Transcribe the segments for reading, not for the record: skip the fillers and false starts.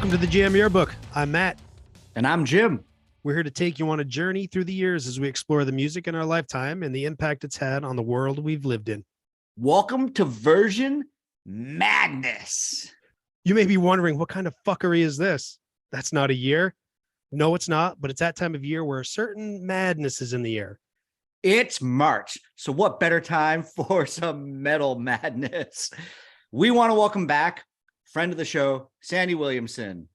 Welcome to the Jam Yearbook. I'm Matt. And I'm Jim. We're here to take you on a journey through the years as we explore the music in our lifetime and the impact it's had on the world we've lived in. Welcome to Version Madness. You may be wondering, what kind of fuckery is this? That's not a year. No, it's not, but it's that time of year where a certain madness is in the air. It's March, so what better time for some metal madness? We want to welcome back friend of the show, Sandy Williamson.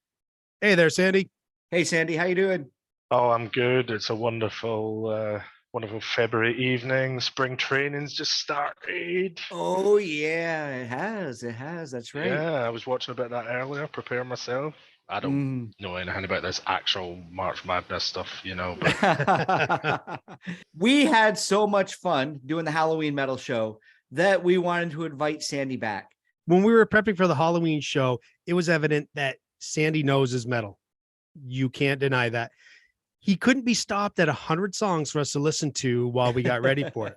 Hey there, Sandy. Hey, Sandy, how you doing? Oh, I'm good. It's a wonderful February evening. Spring training's just started. Oh, yeah, it has. That's right. Yeah, I was watching a bit of that earlier, preparing myself. I don't know anything about this actual March Madness stuff, but We had so much fun doing the Halloween metal show that we wanted to invite Sandy back. When we were prepping for the Halloween show, it was evident that Sandy knows his metal. You can't deny that. He couldn't be stopped at 100 songs for us to listen to while we got ready for it.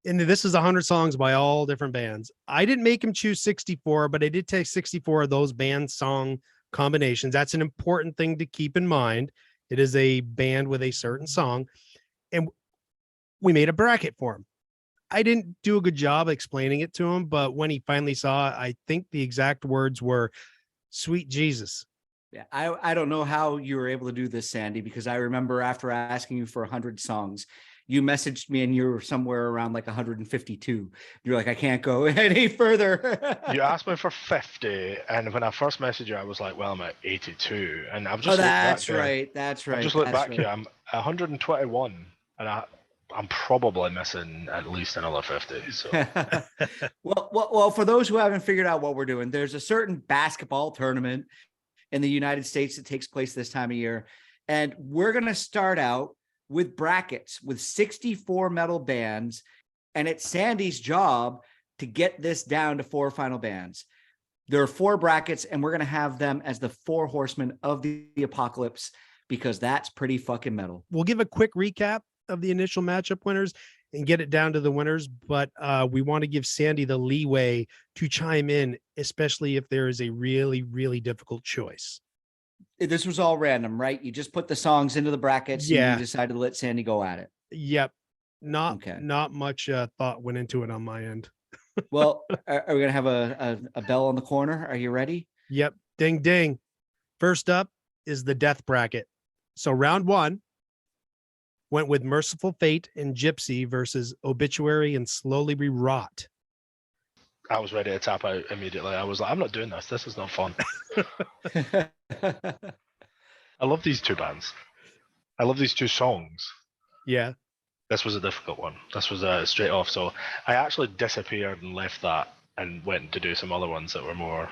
And this is 100 songs by all different bands. I didn't make him choose 64, but I did take 64 of those band song combinations. That's an important thing to keep in mind. It is a band with a certain song. And we made a bracket for him. I didn't do a good job explaining it to him, but when he finally saw it, I think the exact words were, "Sweet Jesus." Yeah, I don't know how you were able to do this, Sandy, because I remember after asking you for 100 songs, you messaged me and you were somewhere around like 152. You're like, I can't go any further. you asked me for 50, and when I first messaged you, I was like, well, I'm at 82, and I've just That's right. I just looked back here. I'm 121, and I'm probably missing at least another 50. So. well, for those who haven't figured out what we're doing, there's a certain basketball tournament in the United States that takes place this time of year. And we're going to start out with brackets with 64 metal bands. And it's Sandy's job to get this down to 4 final bands. There are 4 brackets, and we're going to have them as the 4 horsemen of the apocalypse, because that's pretty fucking metal. We'll give a quick recap of the initial matchup winners and get it down to the winners, but we want to give Sandy the leeway to chime in, especially if there is a really, really difficult choice. This was all random, right? You just put the songs into the brackets. Yeah. And you decided to let Sandy go at it. Yep. Not much thought went into it on my end. Well, are we going to have a bell on the corner? Are you ready? Yep. Ding, ding. First up is the death bracket. So round 1 went with Merciful Fate and Gypsy versus Obituary and Slowly We Rot. I was ready to tap out immediately. I was like, I'm not doing this. This is not fun. I love these 2 bands. I love these 2 songs. Yeah. This was a difficult one. This was straight off. So I actually disappeared and left that and went to do some other ones that were more.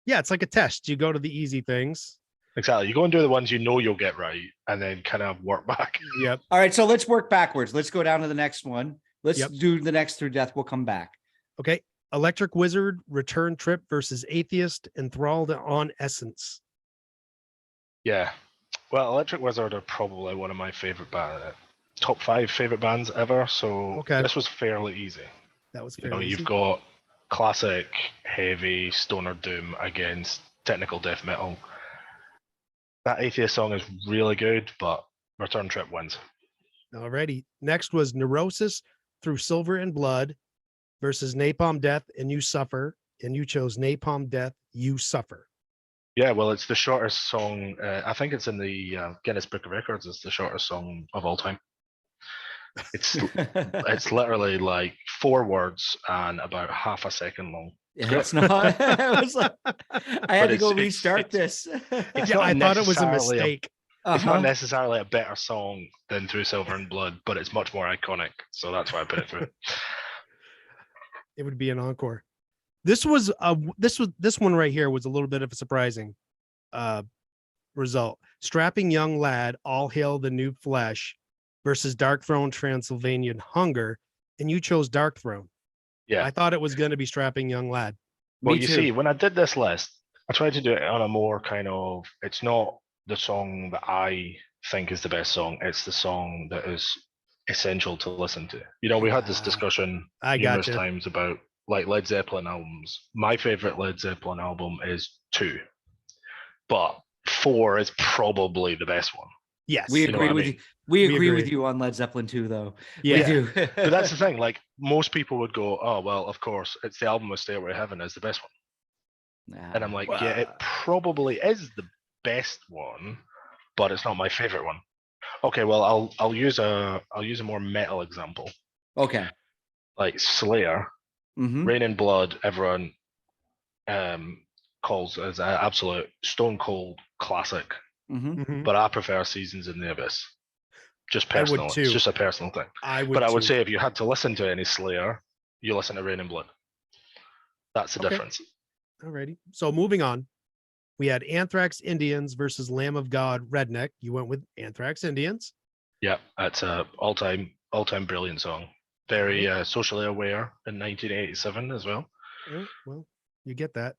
Yeah, it's like a test. You go to the easy things. Exactly. You go and do the ones you know you'll get right and then kind of work back. Yep. All right, so let's work backwards. Let's go down to the next one. Let's do the next through death. We'll come back. Okay. Electric Wizard, Return Trip versus Atheist, Enthralled on Essence. Yeah. Well, Electric Wizard are probably one of my favorite top 5 favorite bands ever. So This was fairly easy. That was fairly easy. You've got classic, heavy, stoner doom against technical death metal. That Atheist song is really good, but Return Trip wins. Alrighty. Next was Neurosis, Through Silver and Blood versus Napalm Death and You Suffer. And you chose Napalm Death, You Suffer. Yeah, well, it's the shortest song. I think it's in the Guinness Book of Records. It's the shortest song of all time. It's literally like 4 words and about half a second long. Yeah, it's not. I was like, I had to go restart this. I thought it was a mistake. It's not necessarily a better song than Through Silver and Blood, but it's much more iconic. So that's why I put it through. It would be an encore. This one right here was a little bit of a surprising result. Strapping Young Lad, All Hail the New Flesh versus Dark Throne, Transylvanian Hunger, and you chose Dark Throne. Yeah, I thought it was going to be Strapping Young Lad. Well, you see, when I did this list, I tried to do it on a more kind of, it's not the song that I think is the best song. It's the song that is essential to listen to. We had this discussion numerous times about like Led Zeppelin albums. My favorite Led Zeppelin album is 2. but 4 is probably the best one. Yes. We You know agree what I with mean? you. We We agree with agree. you on Led Zeppelin 2, though. Yeah. We do. But that's the thing. Like most people would go, "Oh well, of course, it's the album with Stairway to Heaven is the best one," and I'm like, "Yeah, it probably is the best one, but it's not my favorite one." Okay, well, I'll use a more metal example, Okay. like Slayer, Mm-hmm. Rain and Blood. Everyone calls as an absolute stone cold classic, Mm-hmm. Mhm. but I prefer Seasons in the Abyss. Just I would personal. too. It's just a personal thing. I would But I would too. say if you had to listen to any Slayer, you listen to Rain and Blood. That's the Okay. difference. Alrighty. So moving on. We had Anthrax Indians versus Lamb of God Redneck. You went with Anthrax Indians. Yeah, that's a all-time brilliant song. Very socially aware in 1987 as well. Well, you get that.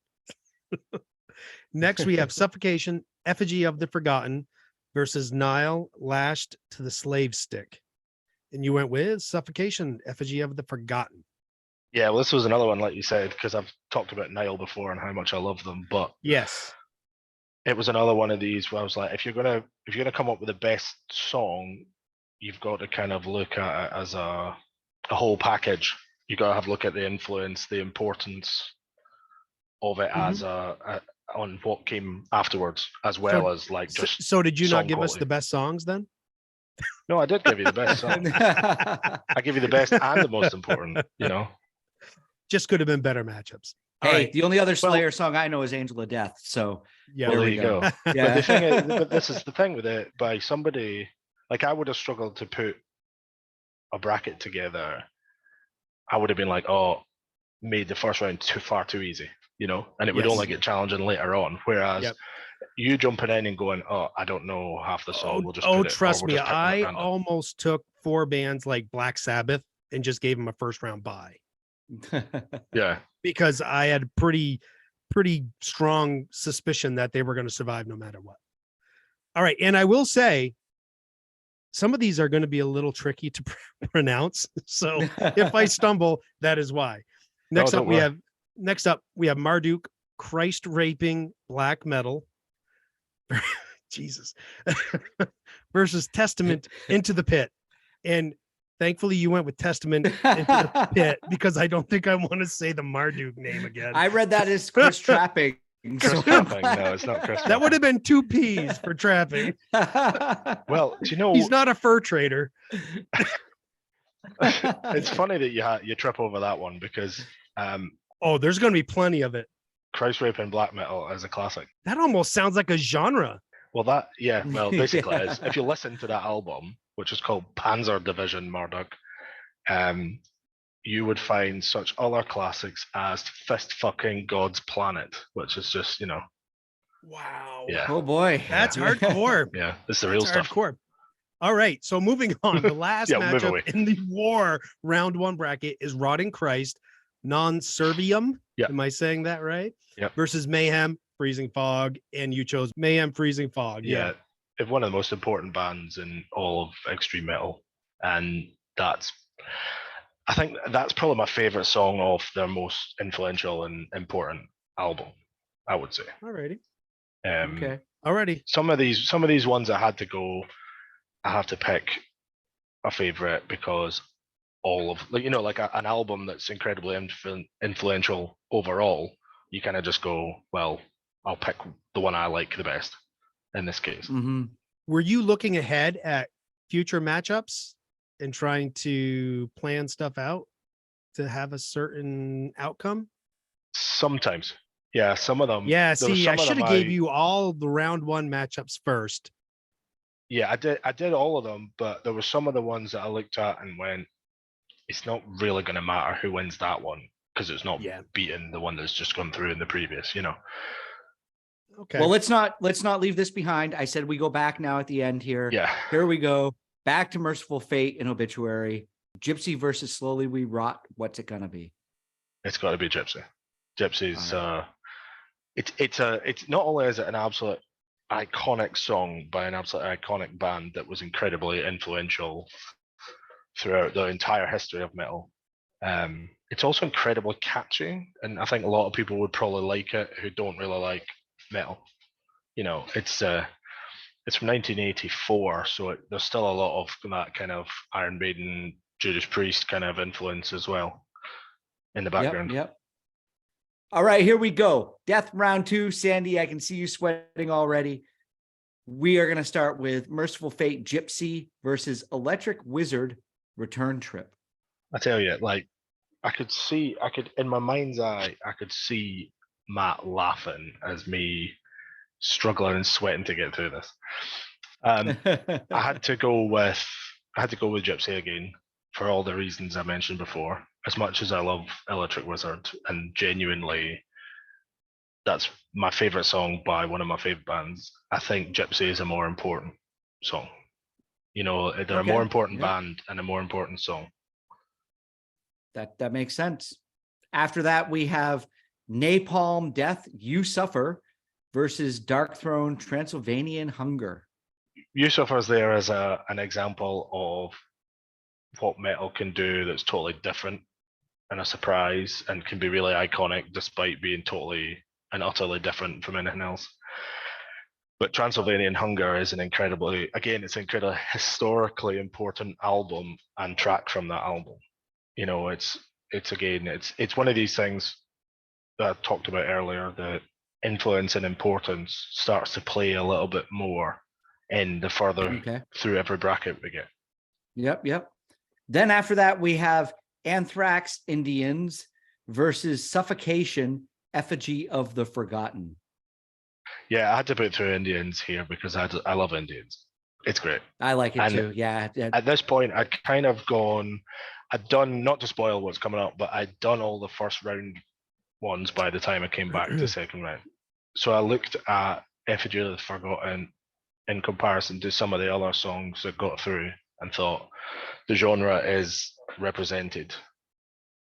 Next, we have Suffocation, Effigy of the Forgotten versus Nile, Lashed to the Slave Stick. And you went with Suffocation, Effigy of the Forgotten. Yeah, well, this was another one, like you said, because I've talked about Nile before and how much I love them, but Yes. it was another one of these where I was like, if you're gonna come up with the best song, you've got to kind of look at it as a whole package. You got to have a look at the influence, the importance of it as on what came afterwards, as well as like just. So did you not song give us quality. the best songs then? No, I did give you the best song. I give you the best and the most important. You know. Just could have been better matchups. All Hey, right. the only other Slayer song I know is Angel of Death. So Yeah. Well, there you go. But Yeah. the thing is, but this is the thing with it. By somebody like I would have struggled to put a bracket together. I would have been like, oh, made the first round far too easy, you know, and it would Yes. only get challenging later on. Whereas Yep. you jumping in and going, oh, I don't know half the song. We'll just put it, trust or we're me, just picking I at random. almost took 4 bands like Black Sabbath and just gave them a first round bye Yeah. because I had pretty strong suspicion that they were going to survive no matter what. All right, and I will say some of these are going to be a little tricky to pronounce. So if I stumble, that is why. Next up we have Marduk, Christ raping black metal. Jesus. Versus Testament, Into the Pit. And thankfully you went with Testament, Into the Pit, because I don't think I want to say the Marduk name again. I read that as Chris Trapping. Chris Trapping. No, it's not Chris. That would have been 2 P's for trapping. Well, do you know He's not a fur trader. it's funny that you trip over that one because there's going to be plenty of it. Christ raping black metal is a classic. That almost sounds like a genre. Well, basically it is. If you listen to that album, which is called Panzer Division Marduk, you would find such other classics as Fist Fucking God's Planet, which is just, Wow. Yeah. Oh boy. That's hardcore. Yeah, it's the real stuff. Hardcore. All right. So moving on, the last matchup in the war round 1 bracket is Rotting Christ, Non Servium. Yeah. Am I saying that right? Yeah. Versus Mayhem, Freezing Fog, and you chose Mayhem, Freezing Fog. Yeah. It's one of the most important bands in all of extreme metal, and I think that's probably my favorite song of their most influential and important album, I would say. Alrighty. Okay. Alrighty. Some of these ones I have to pick a favorite because all of an album that's incredibly influential overall, you kind of just go, well, I'll pick the one I like the best in this case. Mm-hmm. Were you looking ahead at future matchups and trying to plan stuff out to have a certain outcome? Sometimes. Yeah, some of them. Yeah, see, I should have gave you all the round 1 matchups first. Yeah, I did all of them, but there were some of the ones that I looked at and went, it's not really going to matter who wins that one because it's not beating the one that's just gone through in the previous, Okay. Well, let's not leave this behind. I said we go back now at the end here. Yeah. Here we go. Back to Merciful Fate and Obituary. Gypsy versus Slowly We Rot. What's it gonna be? It's got to be Gypsy. Gypsy's it's not only is it an absolute iconic song by an absolute iconic band that was incredibly influential throughout the entire history of metal. It's also incredibly catchy, and I think a lot of people would probably like it who don't really like metal. it's from 1984, so there's still a lot of that kind of Iron Maiden, Judas Priest kind of influence as well in the background. Yep. All right, here we go. Death round 2. Sandy, I can see you sweating already. We are going to start with Merciful Fate Gypsy versus Electric Wizard Return Trip. I tell you, like, in my mind's eye, I could see Matt laughing as me struggling and sweating to get through this. I had to go with Gypsy again for all the reasons I mentioned before. As much as I love Electric Wizard, and genuinely, that's my favorite song by one of my favorite bands, I think Gypsy is a more important song. They're a more important band and a more important song. That makes sense. After that, we have Napalm Death, You Suffer versus Dark Throne, Transylvanian Hunger. You Suffer's there as an example of what metal can do that's totally different and a surprise and can be really iconic despite being totally and utterly different from anything else. But Transylvanian Hunger is an incredibly historically important album and track from that album. It's one of these things that I talked about earlier, that influence and importance starts to play a little bit more in the further through every bracket we get. Yep. Then after that, we have Anthrax Indians versus Suffocation, Effigy of the Forgotten. Yeah, I had to put through Indians here because I love Indians. It's great. I like it too. Yeah. At this point, I'd done, not to spoil what's coming up, but I'd done all the first round ones by the time I came back to second round. So I looked at Effigy of the Forgotten in comparison to some of the other songs that got through and thought the genre is represented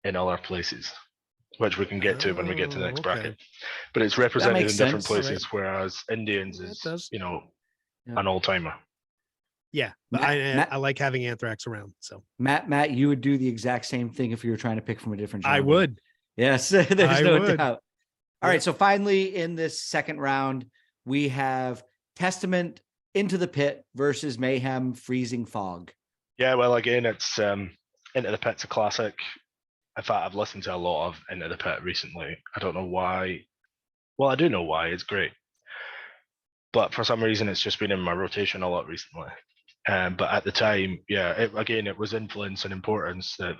in other places, which we can get to when we get to the next bracket. But it's represented in different places, whereas Indians is, an all-timer. Yeah, but I like having Anthrax around. So Matt, you would do the exact same thing if you were trying to pick from a different genre. I would. Yes, there's no doubt. All right, so finally in this second round, we have Testament, Into the Pit versus Mayhem, Freezing Fog. Yeah, well, again, it's Into the Pit's a classic. In fact, I've listened to a lot of Into the Pit recently. I don't know why. Well, I do know why. It's great. But for some reason, it's just been in my rotation a lot recently. But at the time, it was influence and importance that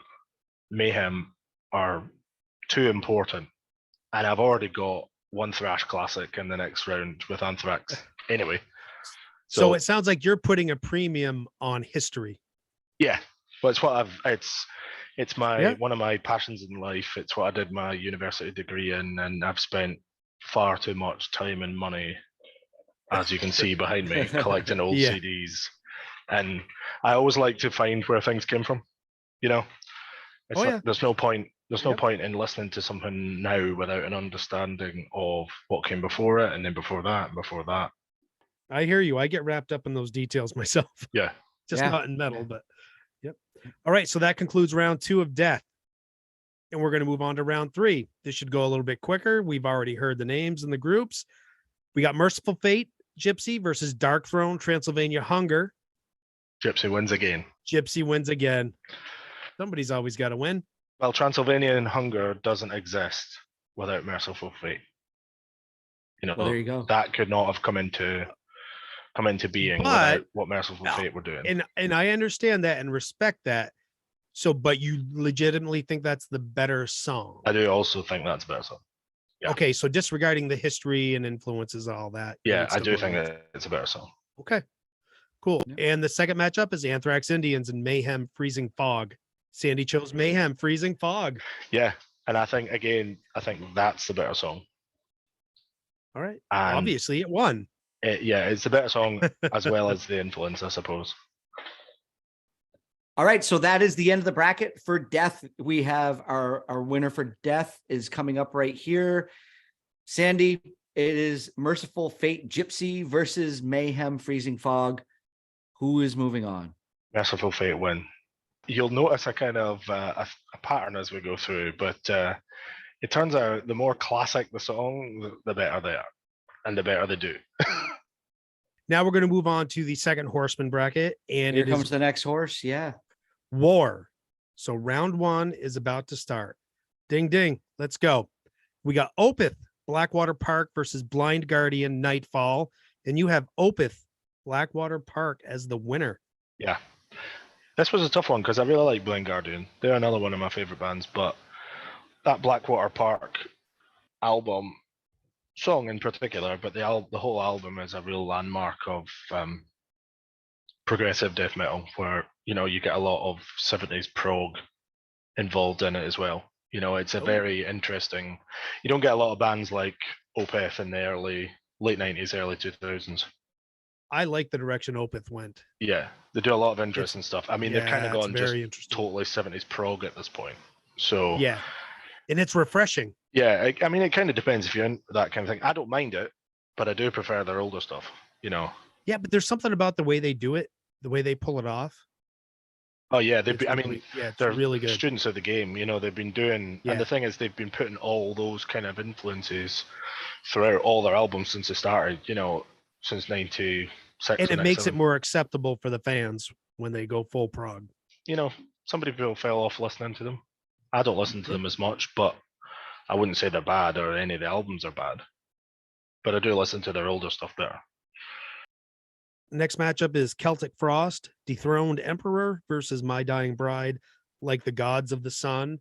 Mayhem are too important. And I've already got one thrash classic in the next round with Anthrax. Anyway. So it sounds like you're putting a premium on history. Yeah. Well, it's what it's my one of my passions in life. It's what I did my university degree in, and I've spent far too much time and money, as you can see behind me, collecting old CDs. And I always like to find where things came from. There's no point in listening to something now without an understanding of what came before it, and then before that, and before that. I hear you. I get wrapped up in those details myself. Yeah. Just not in metal, but yep. All right. So that concludes round 2 of Death. And we're going to move on to round 3. This should go a little bit quicker. We've already heard the names and the groups. We got Merciful Fate, Gypsy versus Dark Throne, Transylvania Hunger. Gypsy wins again. Gypsy wins again. Somebody's always got to win. Well, Transylvanian Hunger doesn't exist without Merciful Fate. There you go. That could not have come into being without what Merciful Fate were doing. And I understand that and respect that. So, but you legitimately think that's the better song? I do also think that's a better song. Yeah. Okay, so disregarding the history and influences and all that. Yeah, I do think that it's a better song. Okay, cool. Yeah. And the second matchup is Anthrax Indians and Mayhem Freezing Fog. Sandy chose Mayhem Freezing Fog. Yeah, and I think that's the better song. All right. And obviously, it won. It's the better song as well as the influence, I suppose. All right, so that is the end of the bracket for Death. We have our winner for Death is coming up right here. Sandy, it is Merciful Fate Gypsy versus Mayhem Freezing Fog. Who is moving on? Merciful Fate win. You'll notice a kind of a pattern as we go through, but it turns out the more classic the song, the better they are. and the better they do. Now we're going to move on to the second horseman bracket, and Here it comes is the next horse. Yeah. war. So round one is about to start. Ding, ding. Let's go. We got Opeth, Blackwater Park versus Blind Guardian, Nightfall. And you have Opeth, Blackwater Park as the winner. Yeah. This was a tough one because I really like Blind Guardian. They're another one of my favorite bands, but that Blackwater Park album, song in particular, but the whole album is a real landmark of progressive death metal, where you get a lot of 70s prog involved in it as well. It's a very interesting. You don't get a lot of bands like Opeth in the late 90s, early 2000s. I like the direction Opeth went. Yeah, they do a lot of interesting stuff. I mean, they've kind of gone just totally 70s prog at this point. So yeah, and it's refreshing. Yeah, I mean, it kind of depends if you're in that kind of thing. I don't mind it, but I do prefer their older stuff. Yeah, but there's something about the way they do it, the way they pull it off. Oh yeah, it's they're really good. Students of the game. They've been doing, and the thing is, they've been putting all those kind of influences throughout all their albums since they started. Since '96. And it makes it more acceptable for the fans when they go full prog. Some people fell off listening to them. I don't listen to them as much, but I wouldn't say they're bad or any of the albums are bad. But I do listen to their older stuff better. Next matchup is Celtic Frost, Dethroned Emperor versus My Dying Bride, Like the Gods of the Sun.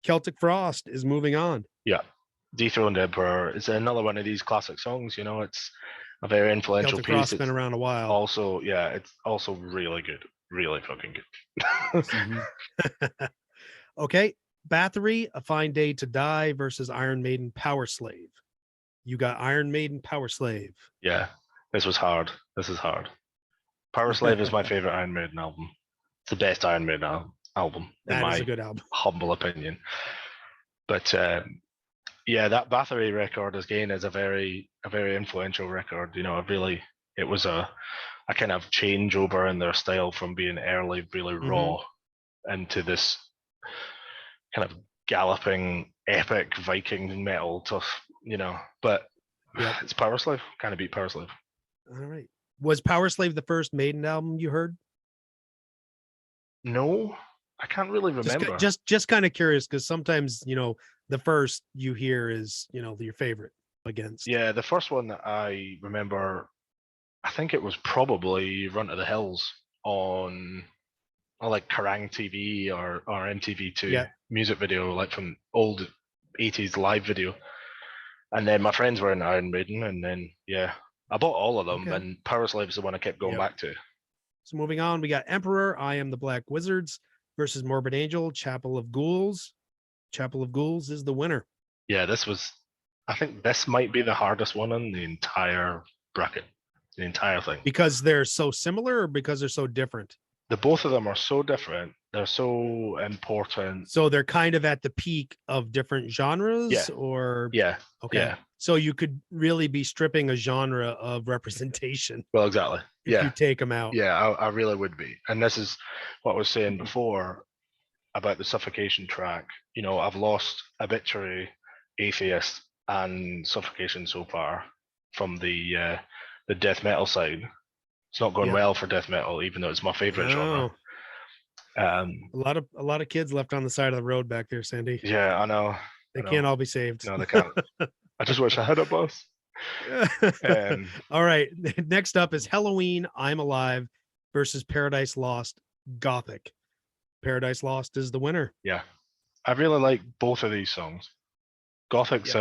Celtic Frost is moving on. Yeah. Dethroned Emperor is another one of these classic songs. It's a very influential Celtic piece. Frost's been around a while. Also, yeah, it's also really good. Really fucking good. Okay. Bathory, A Fine Day to Die versus Iron Maiden Power Slave. You got Iron Maiden Power Slave. Yeah, this was hard. This is hard. Power Slave is my favorite Iron Maiden album. It's the best Iron Maiden album, in my a good album. Humble opinion. But yeah, that Bathory record again is a very influential record. It was a kind of changeover in their style from being early, really raw, into this kind of galloping, epic Viking metal stuff. But it's Power Slave. Kind of beat Power Slave. All right. Was Power Slave the first Maiden album you heard? No, I can't really remember. Just kind of curious, because sometimes the first you hear is your favorite against. Yeah, the first one that I remember, I think it was probably Run to the Hills on like Kerrang TV or MTV2 music video, like from old 80s live video. And then my friends were in Iron Maiden, and then I bought all of them, and Power Slave is the one I kept going back to. So moving on, we got Emperor, I Am the Black Wizards versus Morbid Angel, Chapel of Ghouls. Chapel of Ghouls is the winner. Yeah, I think this might be the hardest one in the entire bracket, the entire thing. Because they're so similar, or because they're so different? The both of them are so different. They're so important. So they're kind of at the peak of different genres, or okay. Yeah. So you could really be stripping a genre of representation. Well, exactly. If you take them out. Yeah, I really would be. And this is what I was saying before about the Suffocation track. I've lost Obituary, Atheist, and Suffocation so far from the death metal side. It's not going well for death metal, even though it's my favorite genre. A lot of kids left on the side of the road back there, Sandy. Yeah, I know. They can't all be saved. No, they can't. I just wish I had a bus. All right. Next up is Halloween, I'm Alive versus Paradise Lost, Gothic. Paradise Lost is the winner. Yeah. I really like both of these songs. Gothic's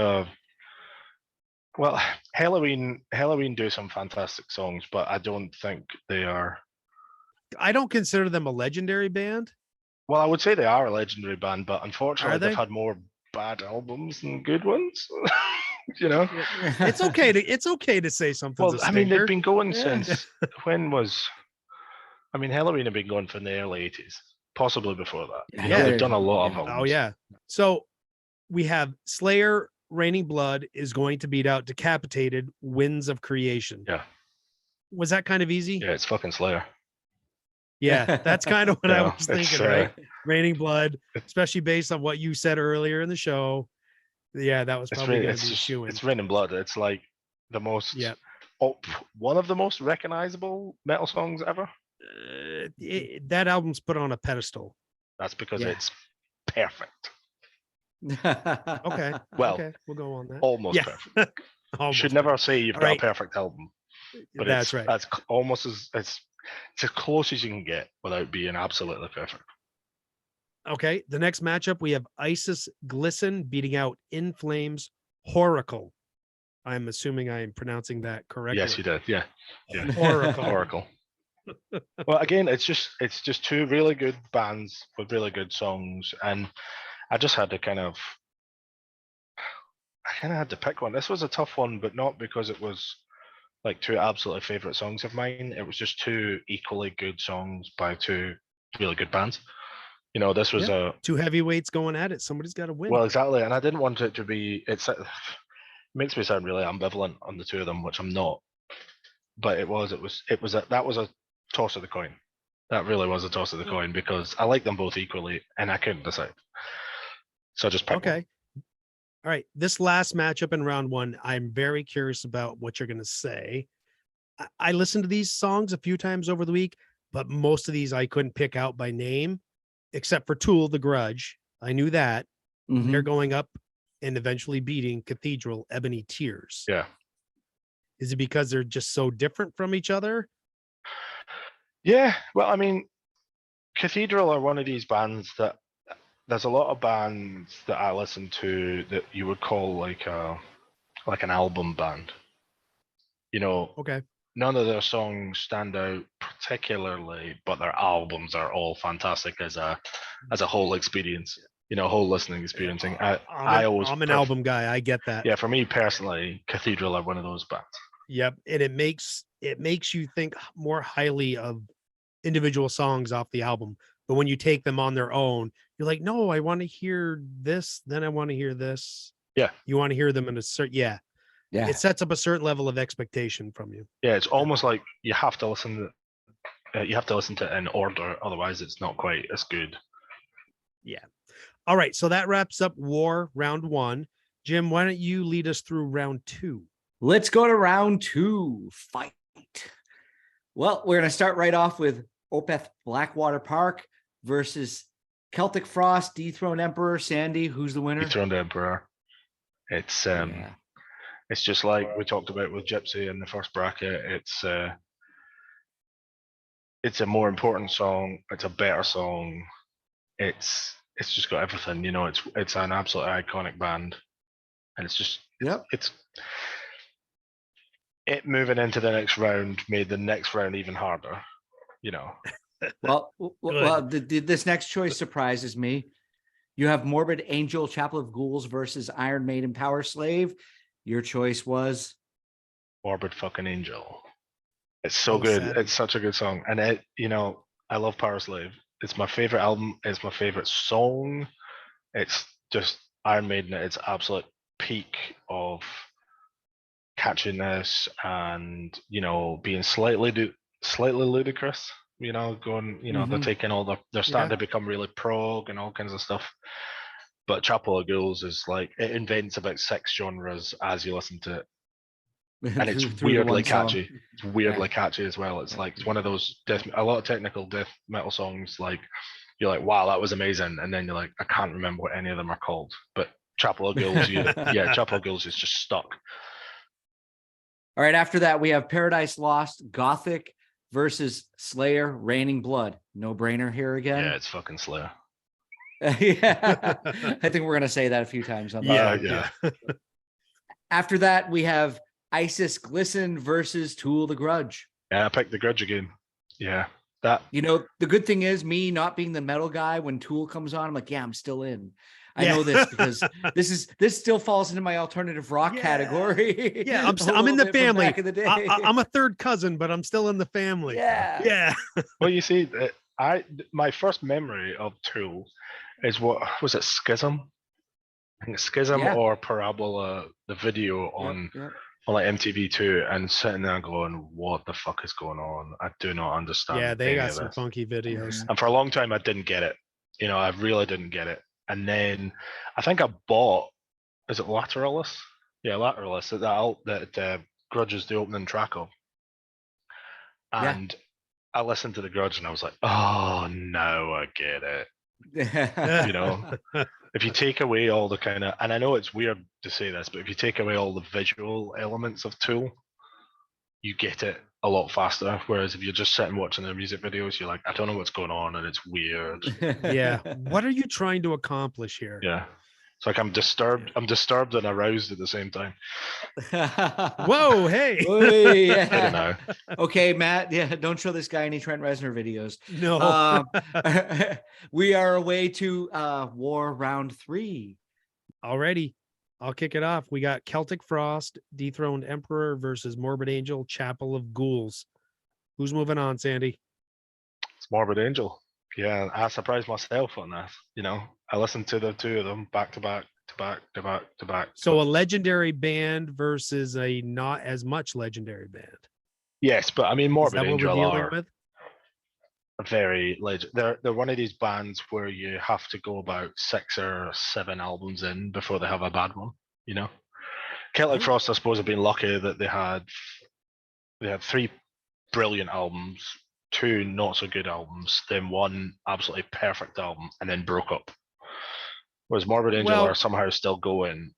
well, Halloween do some fantastic songs, but I don't think they are. I don't consider them a legendary band. Well, I would say they are a legendary band, but unfortunately they've had more bad albums than good ones. It's okay to say something. Well, I mean, they've been going since Halloween have been going from the early 80s, possibly before that. They've done a lot of albums. Oh yeah. So we have Slayer, Raining Blood is going to beat out Decapitated, Winds of Creation. Yeah. Was that kind of easy? Yeah, it's fucking Slayer. Yeah, that's kind of what I was thinking, right? Raining Blood, especially based on what you said earlier in the show. Yeah, that was probably going to be shoo-in. It's Raining Blood. It's like the most, Yeah. one of the most recognizable metal songs ever. That album's put on a pedestal. That's because Yeah. it's perfect. Okay. Well, okay, we'll go on that. almost Yeah. perfect. You Almost should never perfect. say you've All got right. a perfect album, but That's right. That's almost it's as close as you can get without being absolutely perfect. Okay. The next matchup, we have Isis Glisten beating out In Flames Horacle. I'm assuming I am pronouncing that correctly. Yes, you did. Yeah. Horacle. Oracle. Well, again, it's just two really good bands with really good songs, and I just had to kind of had to pick one. This was a tough one, but not because it was like two absolutely favorite songs of mine. It was just two equally good songs by two really good bands. You know, this was Two heavyweights going at it. Somebody's got to win. well, exactly, and I didn't want it to be. It makes me sound really ambivalent on the two of them, which I'm not. But that was a toss of the coin. That really was a toss of the coin because I like them both equally, and I couldn't decide. So I just picked Okay. All right. This last matchup in round one, I'm very curious about what you're going to say. I listened to these songs a few times over the week, but most of these I couldn't pick out by name, except for Tool, The Grudge. I knew that. Mhm. They're going up and eventually beating Cathedral, Ebony Tears. Yeah. Is it because they're just so different from each other? Yeah. Well, I mean, Cathedral are one of these bands that there's a lot of bands that I listen to that you would call like an album band. You know, Okay. none of their songs stand out particularly, but their albums are all fantastic as a whole experience. You know, whole listening experiencing. I'm an album guy. I get that. Yeah, for me personally, Cathedral are one of those bands. Yep. And it makes you think more highly of individual songs off the album. But when you take them on their own, you're like, no, I want to hear this. Then I want to hear this. Yeah. You want to hear them in a certain, yeah. It sets up a certain level of expectation from you. Yeah. It's almost like you have to listen to it in order. Otherwise it's not quite as good. Yeah. All right. So that wraps up War round one. Jim, why don't you lead us through round two? Let's go to round two. Fight. Well, we're going to start right off with Opeth Blackwater Park versus Celtic Frost, Dethroned Emperor. Sandy, who's the winner? Dethroned Emperor. It's it's just like we talked about with Gypsy in the first bracket. It's a more important song. It's a better song. It's just got everything. You know, it's an absolutely iconic band, and it's just it moving into the next round made the next round even harder. You know. Well, this next choice surprises me. You have Morbid Angel, Chapel of Ghouls versus Iron Maiden, Power Slave. Your choice was Morbid fucking Angel. It's so good. Sad. It's such a good song, and I love Power Slave. It's my favorite album. It's my favorite song. It's just Iron Maiden at its absolute peak of catchiness and being slightly ludicrous. Going, they're taking they're starting to become really prog and all kinds of stuff. But Chapel of Ghouls is like, it invents about 6 genres as you listen to it. And it's weirdly catchy. It's weirdly catchy as well. It's like, it's one of those a lot of technical death metal songs, like, you're like, wow, that was amazing. And then you're like, I can't remember what any of them are called. But Chapel of Ghouls, Chapel of Ghouls is just stuck. All right, after that, we have Paradise Lost, Gothic versus Slayer, Raining Blood. No brainer here again. Yeah, it's fucking Slayer. Yeah, I think we're gonna say that a few times on yeah. After that, we have Isis Glisten versus Tool, The Grudge. Yeah, I picked The Grudge again. Yeah, that. The good thing is, me not being the metal guy, when Tool comes on, I'm like, yeah, I'm still in. I know this because this still falls into my alternative rock category. Yeah, I'm in the family. Back in the day. I'm a third cousin, but I'm still in the family. Yeah. Well, you see, my first memory of Tool is, what was it, Schism? I think Schism or Parabola, the video on like MTV2, and sitting there going, what the fuck is going on? I do not understand. Yeah, they got some funky videos. And for a long time, I didn't get it. I really didn't get it. And then I think I bought, is it Lateralis? Yeah, Lateralis. That Grudge is the opening track of. Yeah. And I listened to the Grudge and I was like, oh, now I get it. You know, if you take away all the kind of, and I know it's weird to say this, but if you take away all the visual elements of Tool, you get it a lot faster. Whereas if you're just sitting watching their music videos, you're like, I don't know what's going on and it's weird. Yeah. What are you trying to accomplish here? Yeah. It's like I'm disturbed and aroused at the same time. Whoa, hey. Oy, I don't know. Okay, Matt. Yeah, don't show this guy any Trent Reznor videos. No. We are away to War Round 3. Alrighty. I'll kick it off. We got Celtic Frost, Dethroned Emperor versus Morbid Angel, Chapel of Ghouls. Who's moving on, Sandy? It's Morbid Angel. Yeah, I surprised myself on that. You know, I listened to the two of them back to back to back to back to back. So a legendary band versus a not as much legendary band. Yes, but I mean, Is Morbid that what we're Angel dealing are with? very legend. They're one of these bands where you have to go about 6 or 7 albums in before they have a bad one. You know, Celtic Oh. Frost, I suppose, have been lucky that they had 3 brilliant albums, 2 not so good albums, then 1 absolutely perfect album, and then broke up. Whereas Morbid Angel Well- are somehow still going.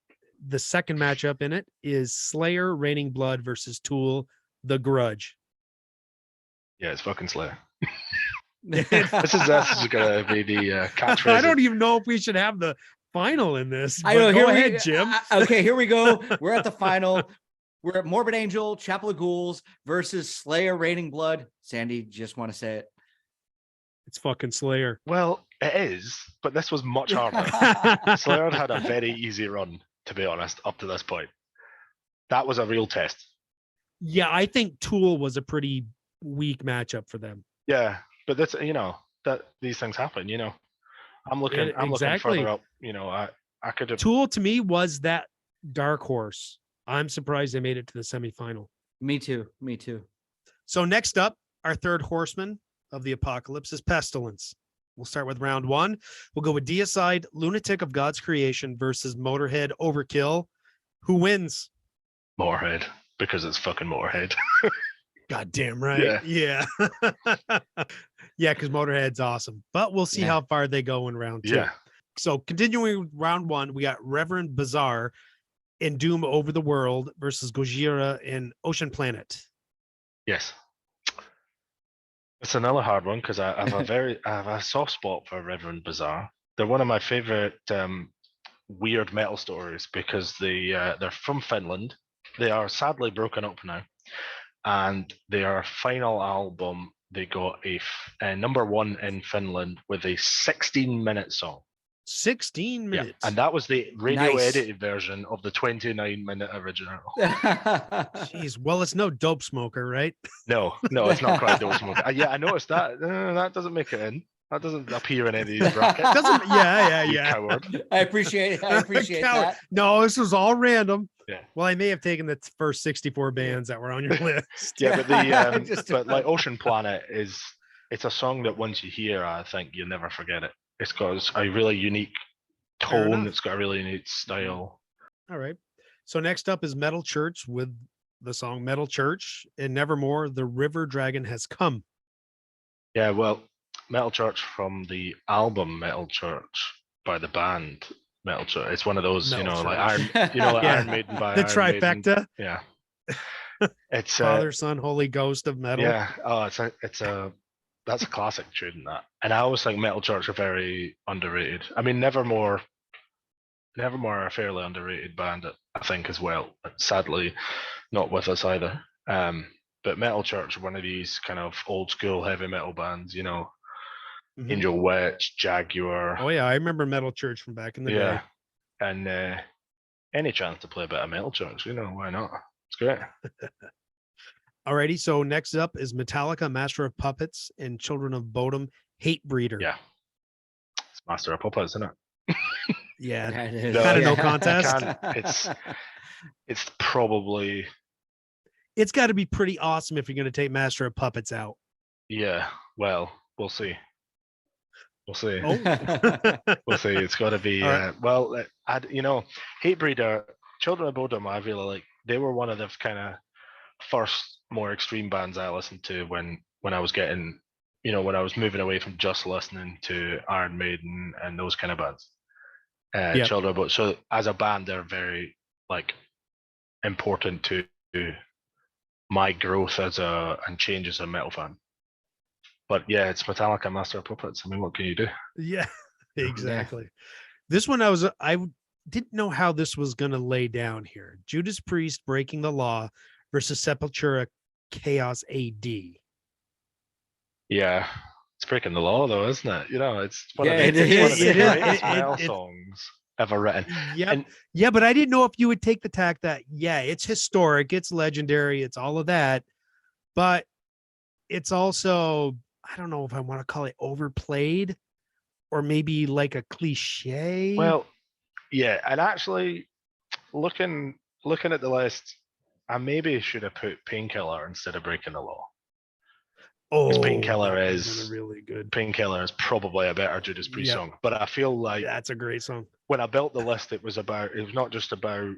The second matchup in it is Slayer, Raining Blood versus Tool, The Grudge. Yeah, it's fucking Slayer. This is gonna be the catchphrase. I don't even know if we should have the final in this. I but know. go Here ahead, we, Jim. Okay, here we go. We're at the final. We're at Morbid Angel, Chapel of Ghouls versus Slayer, Raining Blood. Sandy, just want to say it. It's fucking Slayer. Well, it is, but this was much harder. Slayer had a very easy run, to be honest, up to this point. That was a real test. Yeah, I think Tool was a pretty weak matchup for them. Yeah, but that's, you know, that these things happen. You know, I'm looking exactly. further up. You know, I could have. Tool to me was that dark horse. I'm surprised they made it to the semifinal. Me too. Me too. So next up, our third horseman of the apocalypse is Pestilence. We'll start with round 1. We'll go with Deicide, Lunatic of God's Creation versus Motorhead Overkill. Who wins? Motorhead, because it's fucking Motorhead. God damn right. Yeah. Yeah, because Motorhead's awesome. But we'll see how far they go in round 2. Yeah. So continuing with round 1, we got Reverend Bazaar in Doom Over the World versus Gojira in Ocean Planet. Yes. It's another hard one because I have a soft spot for Reverend Bazaar. They're one of my favorite weird metal stories because they're from Finland. They are sadly broken up now, and their final album they got a number 1 in Finland with a 16-minute song. 16 minutes. Yeah, and that was the radio Nice. edited version of the 29-minute original. Jeez, well, it's no Dope Smoker, right? No, it's not quite Dope Smoker. Yeah, I noticed that. That doesn't make it in. That doesn't appear in any of these brackets. Doesn't You yeah. coward. I appreciate it. I appreciate Coward. that. No, this was all random. Yeah. Well, I may have taken the first 64 bands that were on your list. Yeah, but the Just but like Ocean Planet it's a song that once you hear, I think you'll never forget it. It's got a really unique Fair tone. enough. It's got a really unique style. All right. So next up is Metal Church with the song Metal Church and Nevermore, The River Dragon Has Come. Yeah, well, Metal Church from the album Metal Church by the band Metal Church. It's one of those, Metal like Church. Iron, like Yeah. Iron Maiden by The Iron Maiden. trifecta, Yeah, it's Father, Son, Holy Ghost of metal. yeah. Oh, that's a classic tune, that. And I always think Metal Church are very underrated. I mean, Nevermore are a fairly underrated band, I think, as well. But sadly, not with us either. But Metal Church are one of these kind of old school heavy metal bands, you know, Mhm. Angel Witch, Jaguar. Oh yeah, I remember Metal Church from back in the Yeah. day. And any chance to play a bit of Metal Church, you know, why not? It's great. Alrighty, so next up is Metallica, Master of Puppets, and Children of Bodom, Hate Breeder. Yeah. It's Master of Puppets, isn't it? Yeah. That is- No, Kinda no I contest. It's probably, It's got to be pretty awesome if you're going to take Master of Puppets out. yeah, well, we'll see. We'll see. Oh. We'll see. It's got to be, All right. Hatebreeder, Children of Bodom, I really like. They were one of the kind of first more extreme bands I listened to when I was getting, when I was moving away from just listening to Iron Maiden and those kind of bands. Yep. Children, but so as a band, they're very like important to my growth and change as a metal fan. But yeah, it's Metallica, Master of Puppets. I mean, what can you do? Yeah, exactly. This one I didn't know how this was going to lay down here. Judas Priest, Breaking the Law versus Sepultura, Chaos AD. Yeah, it's breaking the law though, isn't it? It's one Yeah, of the, it it's one of is. the It is. greatest metal songs ever written. Yep. And Yeah, but I didn't know if you would take the tack that, yeah, it's historic, it's legendary, it's all of that, but it's also, I don't know if I want to call it overplayed or maybe like a cliche. well, yeah, and actually looking at the list, I maybe should have put Painkiller instead of Breaking the Law. Oh, Painkiller that is would've been a really good. Painkiller is probably a better Judas Priest song, but I feel like That's a great song. when I built the list, it was not just about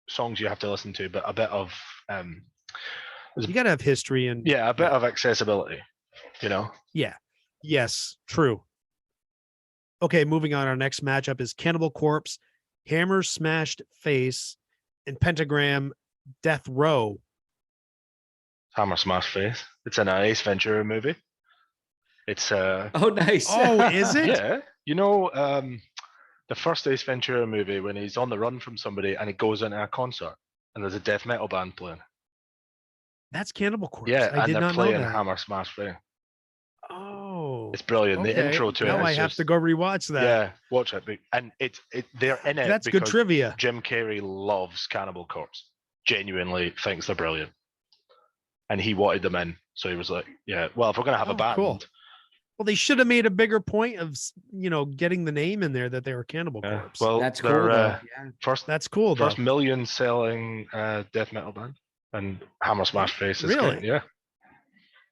songs you have to listen to, but a bit of You got to have history and a bit of accessibility, Yeah. Yes, true. Okay, moving on. Our next matchup is Cannibal Corpse, Hammer Smashed Face, and Pentagram Death Row. Hammer Smash Face. It's in an Ace Ventura movie. It's Oh, nice. Oh, is it? Yeah. The first Ace Ventura movie when he's on the run from somebody and he goes into a concert and there's a death metal band playing. That's Cannibal Corpse. Yeah, I and did they're not know playing that. Hammer Smash Face. Oh, It's brilliant. okay. The intro to it. Now I have to go rewatch that. Yeah, watch it. And they're in it. That's good because trivia. Jim Carrey loves Cannibal Corpse. Genuinely thinks they're brilliant. And he wanted them in. So he was like, yeah, well, if we're going to have a band. Cool. Well, they should have made a bigger point of, getting the name in there that they were Cannibal Corpse. Well, that's cool. Though. That's cool. Though. First million selling death metal band. And Hammer Smash Face is Really? great. Yeah.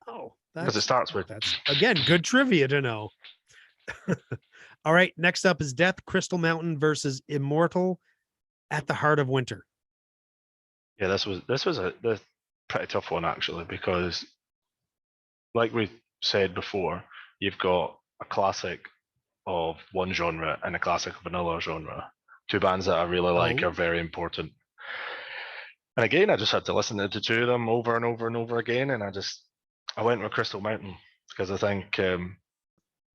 Oh, because it starts with that's again good trivia to know. All right, next up is Death Crystal Mountain versus Immortal at the Heart of Winter. Yeah, this was a pretty tough one actually, because like we said before, you've got a classic of one genre and a classic of another genre. Two bands that I really like are very important. And again, I just had to listen to the two of them over and over and over again, and I went with Crystal Mountain because I think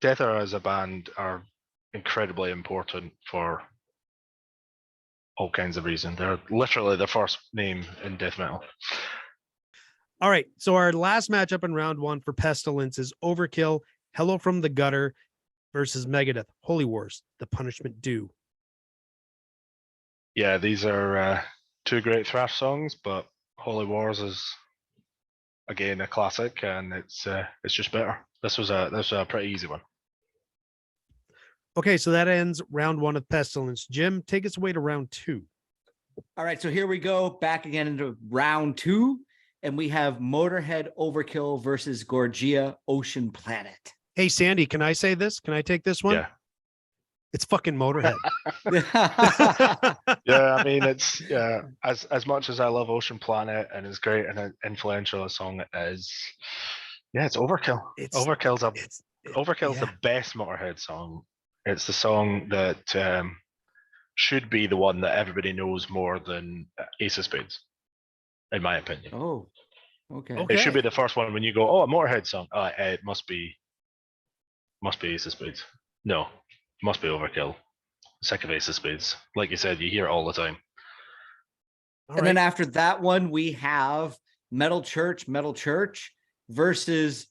Death Era as a band are incredibly important for all kinds of reasons. They're literally the first name in death metal. All right, so our last matchup in round one for Pestilence is Overkill, Hello from the Gutter versus Megadeth, Holy Wars, The Punishment Due. Yeah, these are two great thrash songs, but Holy Wars is again a classic, and it's just better. This was a pretty easy one. Okay, so that ends round one of Pestilence. Jim, take us away to round two. All right, so here we go back again into round two, and we have Motorhead Overkill versus Gorgia Ocean Planet. Hey, Sandy, can I say this? Can I take this one? Yeah. It's fucking Motorhead. Yeah, I mean, it's as much as I love Ocean Planet and as great and influential a song is, it's Overkill. Overkill's the best Motorhead song. It's the song that should be the one that everybody knows more than Ace of Spades, in my opinion. Oh, okay. It should be the first one when you go, oh, a Motorhead song. It must be Ace of Spades. No, must be Overkill. Sick of Ace of Spades. Like you said, you hear it all the time. Then after that one, we have Metal Church versus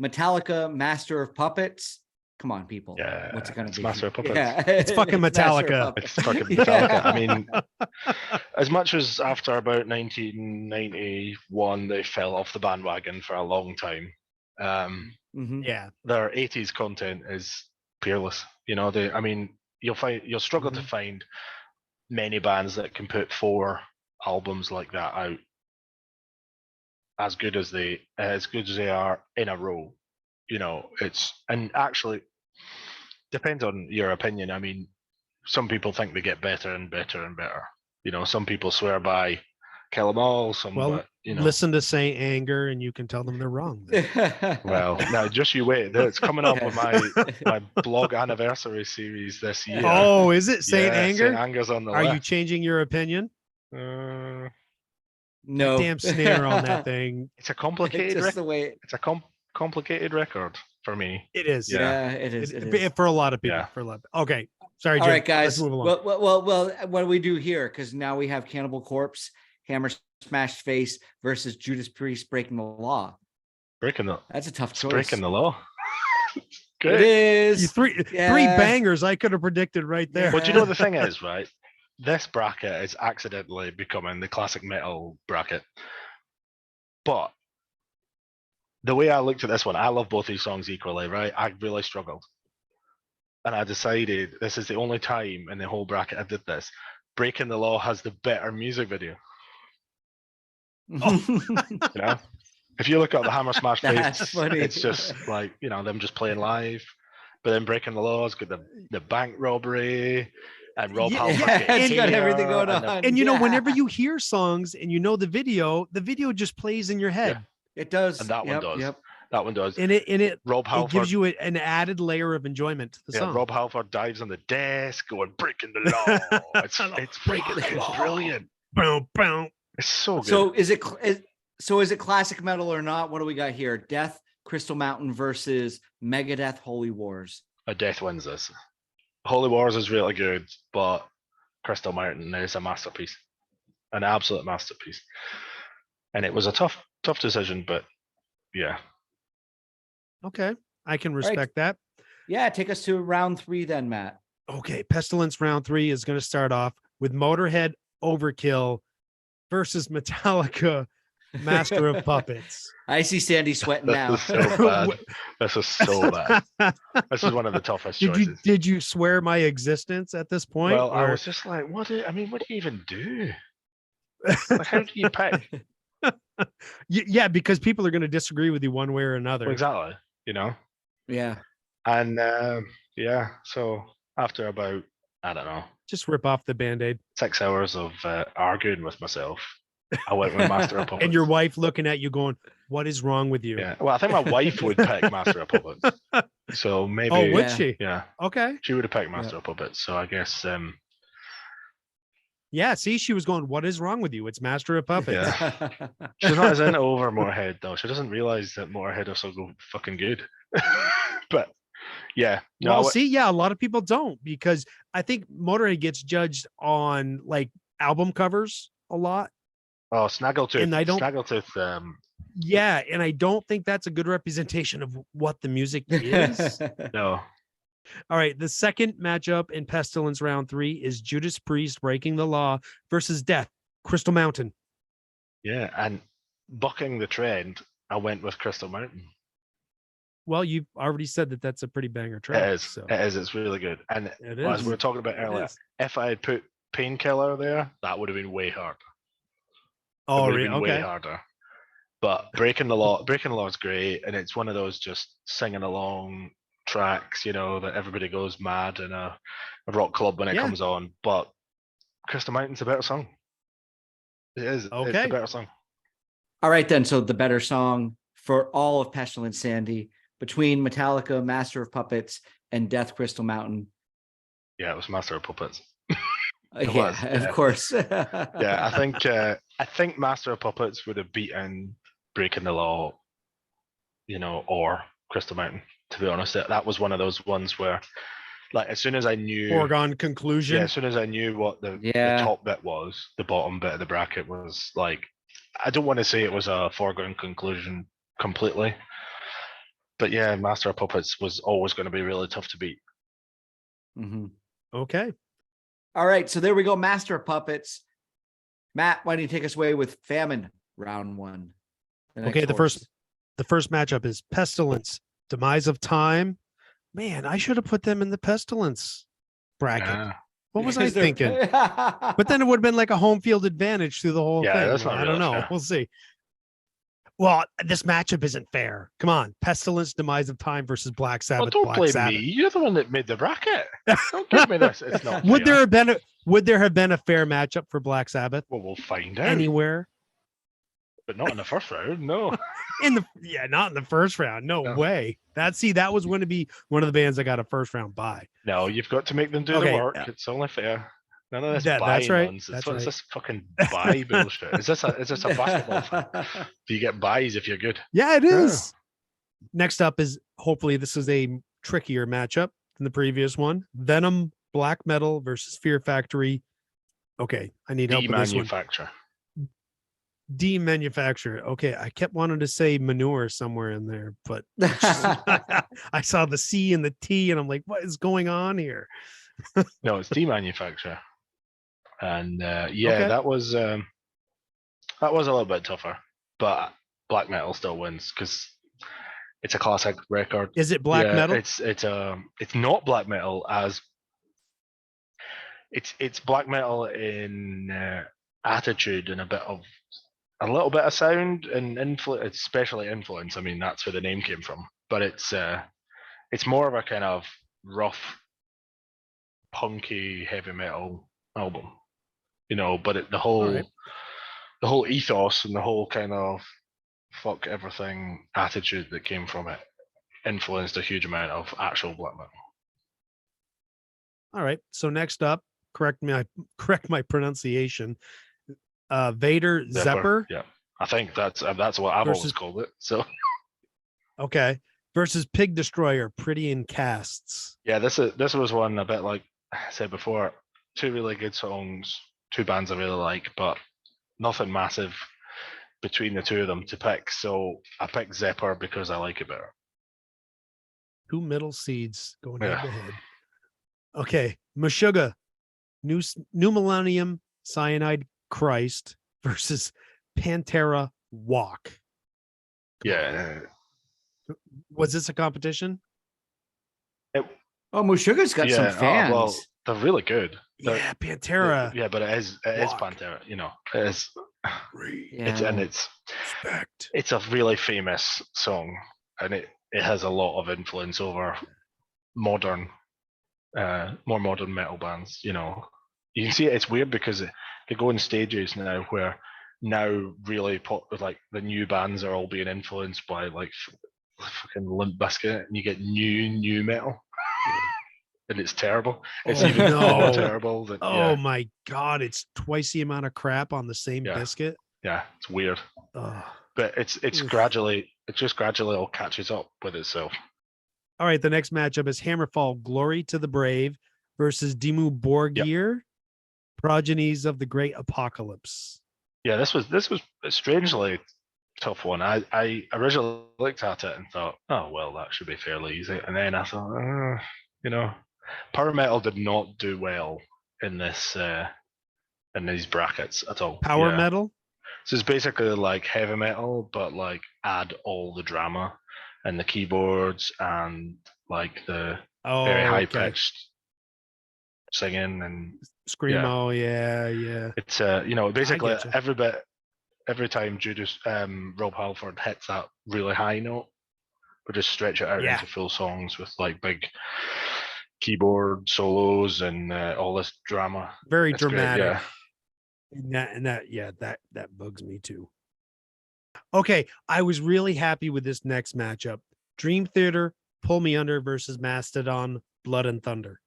Metallica, Master of Puppets. Come on, people. Yeah. What's it going to be? Master of Puppets. Yeah. It's fucking Metallica. It's fucking Metallica. I mean, as much as after about 1991, they fell off the bandwagon for a long time. Yeah. Their 80s content is peerless. You'll struggle to find many bands that can put 4 albums like that out as good as they are in a row. And actually depends on your opinion. I mean, some people think they get better and better and better. Some people swear by kill them all. Some, Well, but, you know. listen to Saint Anger, and you can tell them they're wrong. then. Well, now just you wait. It's coming up with my blog anniversary series this year. Oh, is it Saint Yeah, Anger? Saint Anger's on the Are you list. changing your opinion? Uh, No. Damn snare on that thing. it's a complicated. Just the way. It's a complicated record for me. It is. Yeah, it is. It- It is. for a lot of people. Yeah. For a lot. Okay. Sorry, All Jim. right, guys. Let's move along. Well, what do we do here? Because now we have Cannibal Corpse, Hammer Smashed Face versus Judas Priest breaking the law. That's a tough choice. breaking the law. It Good. is. Three bangers I could have predicted right there. Well, do you know the thing is, right? This bracket is accidentally becoming the classic metal bracket. But the way I looked at this one, I love both these songs equally, right? I really struggled. And I decided this is the only time in the whole bracket I did this. Breaking the Law has the better music video. You know? If you look at the Hammer Smash That's Face, funny. it's just like, you know, them just playing live. But then Breaking the Law's got the bank robbery and Rob Halford. It's got everything going on. And you know, whenever you hear songs and you know the video just plays in your head. It does. And that one does. Yep. That one does. And it Rob Halford gives you an added layer of enjoyment to the song. Rob Halford dives on the desk going breaking the law. It's Breaking the law. brilliant. Boom, boom. It's so good. So is it classic metal or not? What do we got here? Death, Crystal Mountain versus Megadeth, Holy Wars. Death wins this. Holy Wars is really good, but Crystal Mountain is a masterpiece, an absolute masterpiece. And it was a tough decision, but yeah. Okay, I can respect that. Yeah, take us to round 3 then, Matt. Okay, Pestilence round 3 is going to start off with Motorhead Overkill versus Metallica Master of Puppets. I see Sandy sweating now. This is so bad. This is so bad. This is one of the toughest choices. Did you swear my existence at this point? Well, I was just like, what do you even do? Like, how do you pick? Yeah, because people are going to disagree with you one way or another. Well, exactly. You know? Yeah. And yeah, so after about, I don't know, just rip off the Band-Aid. 6 hours of arguing with myself, I went with Master of Puppets. And your wife looking at you going, what is wrong with you? Yeah. Well, I think my wife would pick Master of Puppets. So maybe. Oh, would she? Yeah. Okay. She would have picked Master of Puppets. So I guess. Yeah. See, she was going, what is wrong with you? It's Master of Puppets. Yeah. She's not as into over Motorhead, though. She doesn't realize that Motorhead are so fucking good. But yeah. No, well, see, yeah, a lot of people don't, because I think Motorhead gets judged on like album covers a lot. Oh, Snaggletooth. And I don't. Snaggletooth. Yeah, and I don't think that's a good representation of what the music is. No. All right, the second matchup in Pestilence round 3 is Judas Priest Breaking the Law versus Death, Crystal Mountain. Yeah, and bucking the trend, I went with Crystal Mountain. Well, you've already said that that's a pretty banger track. It is. So. It is. It's really good. And It as is. we were talking about earlier, if I had put Painkiller there, that would have been way harder. Oh, really? really? Way Okay. harder. But Breaking the Law is great, and it's one of those just singing along tracks, you know, that everybody goes mad in a rock club when it comes on. But Crystal Mountain's a better song. It is. Okay. It's a better song. All right, then. So the better song for all of Pestilence, Sandy, between Metallica, Master of Puppets, and Death, Crystal Mountain. Yeah, it was Master of Puppets. Yeah, of course. Yeah, I think Master of Puppets would have beaten Breaking the Law, you know, or Crystal Mountain. To be honest, that was one of those ones where, like, as soon as I knew Foregone conclusion. Yeah, as soon as I knew what the top bit was, the bottom bit of the bracket was like, I don't want to say it was a foregone conclusion completely, but yeah, Master of Puppets was always going to be really tough to beat. Mm-hmm. Okay. All right, so there we go, Master of Puppets. Matt, why don't you take us away with Famine round 1? Okay, the first matchup is Pestilence, Demise of Time. Man, I should have put them in the Pestilence bracket. Yeah. What was I thinking? But then it would have been like a home field advantage through the whole thing. That's not I don't really know. fair. We'll see. Well, this matchup isn't fair. Come on, Pestilence, Demise of Time versus Black Well, Sabbath. don't Black blame Sabbath. me. You're the one that made the bracket. Don't give me this. It's not Would fair. there have been a fair matchup for Black Sabbath Well, we'll find out. anywhere? But not in the first round. No. Not in the first round. No way. That was going to be one of the bands that got a first round bye. No, you've got to make them do Okay, the work. It's only fair. None of this that's buying right. nonsense. That's What's right. this fucking buy bullshit? Is this a basketball thing? Do you get buys if you're good? Yeah, it is. Next up is, hopefully this is a trickier matchup than the previous one. Venom Black Metal versus Fear Factory. Okay, I need help with this one. Demanufacture. Demanufacture. Okay, I kept wanting to say manure somewhere in there, but I saw the C and the T, and I'm like, what is going on here? No, it's demanufacture. And Okay. that was a little bit tougher, but black metal still wins because it's a classic record. Is it black metal? It's not black metal as it's black metal in attitude and a little bit of sound and influence, especially influence. I mean, that's where the name came from. But it's more of a kind of rough, punky heavy metal album, But the whole ethos and the whole kind of fuck everything attitude that came from it influenced a huge amount of actual black metal. All right. So next up, correct my pronunciation. Vader Zephyr. Yeah, I think that's what I've always called it. So okay, versus Pig Destroyer, Pretty in Casts. Yeah, this was one a bit like I said before. Two really good songs, two bands I really like, but nothing massive between the two of them to pick. So I picked Zephyr because I like it better. Two middle seeds going head to head. Okay, Meshuggah, New Millennium, Cyanide Christ versus Pantera Walk. Was this a competition? Meshuggah's got some fans. Well, they're really good. Pantera. But it is Pantera. It is. It's a really famous song, and it has a lot of influence over more modern metal bands. You can see it's weird because they go in stages now where really like the new bands are all being influenced by like fucking Limp Bizkit, and you get new metal, and it's terrible. It's even more terrible than. Oh my god! It's twice the amount of crap on the same biscuit. Yeah, it's weird. But it just gradually all catches up with itself. All right, the next matchup is Hammerfall Glory to the Brave versus Dimmu Borgir, Progenies of the Great Apocalypse. Yeah, this was a strangely tough one. I originally looked at it and thought, oh well, that should be fairly easy. And then I thought, power metal did not do well in this in these brackets at all. Power metal? So it's basically like heavy metal, but like add all the drama and the keyboards and like the very high pitched singing and screamo. Yeah. It's basically every time Judas Rob Halford hits that really high note, we just stretch it out into full songs with like big keyboard solos and all this drama. Very dramatic. Great, that bugs me too. Okay, I was really happy with this next matchup. Dream Theater, Pull Me Under versus Mastodon, Blood and Thunder.